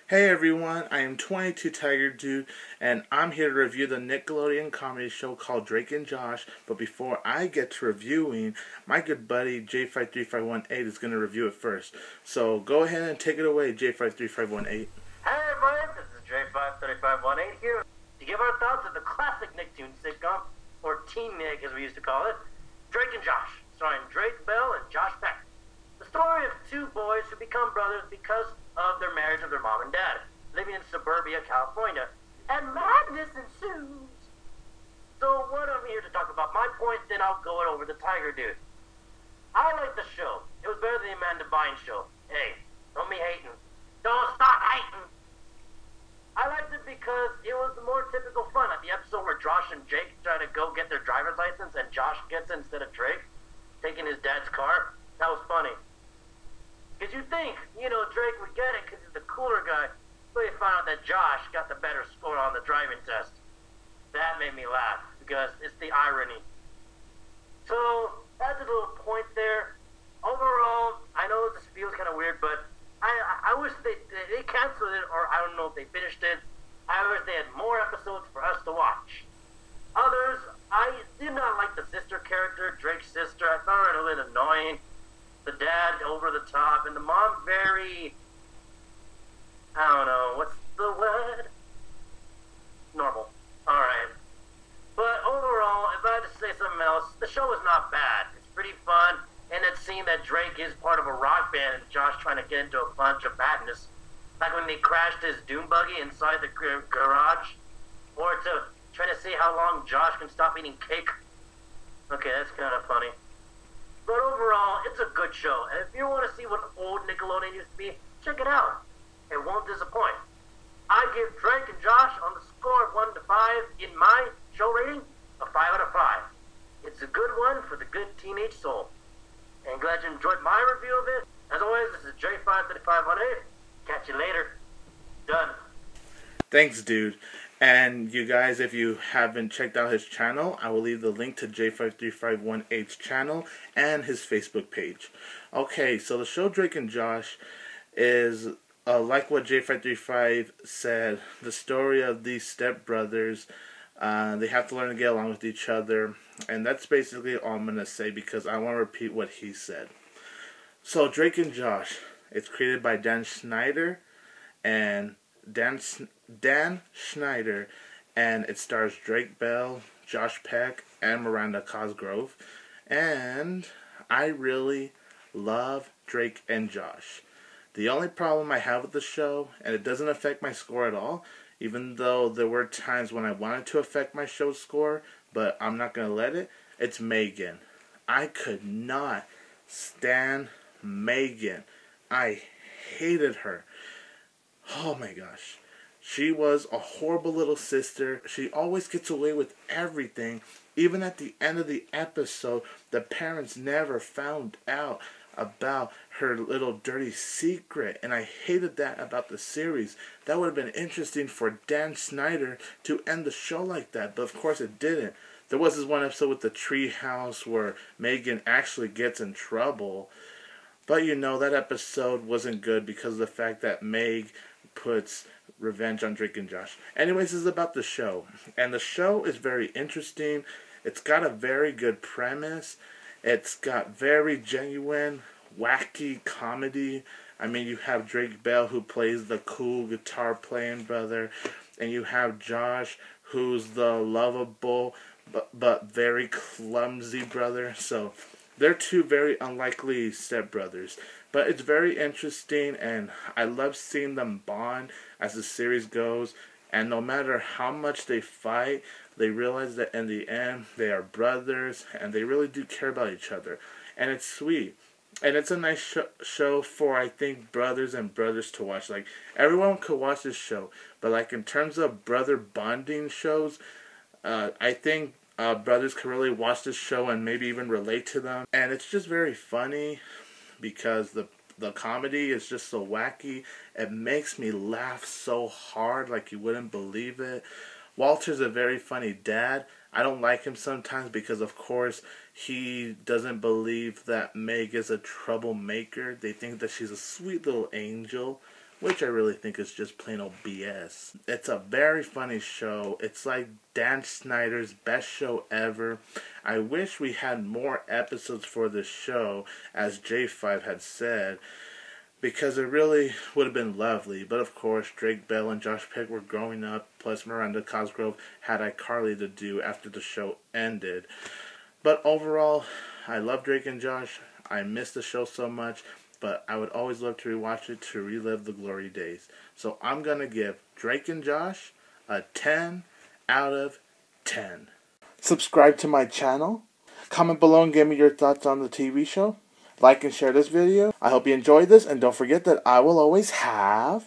Hey everyone, I am 22 Tiger Dude, and I'm here to review the Nickelodeon comedy show called Drake and Josh. But before I get to reviewing, my good buddy J53518 is going to review it first. So go ahead and take it away, J53518. Hey everybody, this is J53518 here to give our thoughts of the classic Nicktoons sitcom, or Teen Nick as we used to call it, Drake and Josh, starring Drake Bell and Josh Peck. The story of two boys who become brothers because of their marriage of their mom and dad, living in suburbia California, and madness ensues. So what I'm here to talk about my points, then I'll go over the Tiger Dude. I like the show. It was better than the Amanda Bynes show. Hey, don't be hating. Don't stop hating. I liked it because it was more typical fun. Like the episode where Josh and Jake try to go get their driver's license and Josh gets it instead of Drake, taking his dad's car. That was funny. Because you think, Drake would get it because he's the cooler guy, but you found out that Josh got the better score on the driving test. That made me laugh because it's the irony. So, that's a little point there. Overall, I know this feels kind of weird, but I wish they canceled it, or I don't know if they finished it. I wish they had more episodes for us to watch. Others, I did not like the sister character, Drake's sister. I found her a little annoying. The dad over the top, and the mom very, I don't know, what's the word? Normal. Alright. But overall, if I had to say something else, the show is not bad. It's pretty fun, and that scene that Drake is part of a rock band and Josh trying to get into a bunch of madness, like when they crashed his dune buggy inside the garage, or to try to see how long Josh can stop eating cake. Okay, that's kind of funny. But overall, it's a good show, and if you want to see what old Nickelodeon used to be, check it out. It won't disappoint. I give Drake and Josh on the score of 1 to 5 in my show rating, a 5 out of 5. It's a good one for the good teenage soul. And glad you enjoyed my review of it. As always, this is J53518. Catch you later. Done. Thanks, dude. And you guys, if you haven't checked out his channel, I will leave the link to J53518's channel and his Facebook page. Okay, so the show Drake and Josh is, like what J535 said, the story of these stepbrothers. They have to learn to get along with each other. And that's basically all I'm going to say because I want to repeat what he said. So Drake and Josh, it's created by Dan Schneider and Dan Schneider, and it stars Drake Bell, Josh Peck, and Miranda Cosgrove. And I really love Drake and Josh. The only problem I have with the show, and it doesn't affect my score at all, even though there were times when I wanted to affect my show's score, but I'm not going to let it, it's Megan. I could not stand Megan. I hated her. Oh my gosh. She was a horrible little sister. She always gets away with everything. Even at the end of the episode, the parents never found out about her little dirty secret. And I hated that about the series. That would have been interesting for Dan Schneider to end the show like that. But of course it didn't. There was this one episode with the tree house where Megan actually gets in trouble. But that episode wasn't good because of the fact that Meg puts revenge on Drake and Josh. Anyways, this is about the show. And the show is very interesting. It's got a very good premise. It's got very genuine, wacky comedy. I mean, you have Drake Bell who plays the cool guitar playing brother. And you have Josh who's the lovable but very clumsy brother. So they're two very unlikely stepbrothers. But it's very interesting, and I love seeing them bond as the series goes. And no matter how much they fight, they realize that in the end, they are brothers, and they really do care about each other. And it's sweet. And it's a nice show for, I think, brothers and brothers to watch. Like, everyone could watch this show. But, like, in terms of brother bonding shows, I think brothers can really watch this show and maybe even relate to them. And it's just very funny because the comedy is just so wacky. It makes me laugh so hard like you wouldn't believe it. Walter's a very funny dad. I don't like him sometimes because, of course, he doesn't believe that Meg is a troublemaker. They think that she's a sweet little angel, which I really think is just plain old BS. It's a very funny show. It's like Dan Schneider's best show ever. I wish we had more episodes for this show, as J5 had said, because it really would have been lovely. But of course, Drake Bell and Josh Peck were growing up, plus Miranda Cosgrove had iCarly to do after the show ended. But overall, I love Drake and Josh. I miss the show so much, but I would always love to rewatch it to relive the glory days. So I'm going to give Drake and Josh a 10 out of 10. Subscribe to my channel. Comment below and give me your thoughts on the TV show. Like and share this video. I hope you enjoyed this, and don't forget that I will always have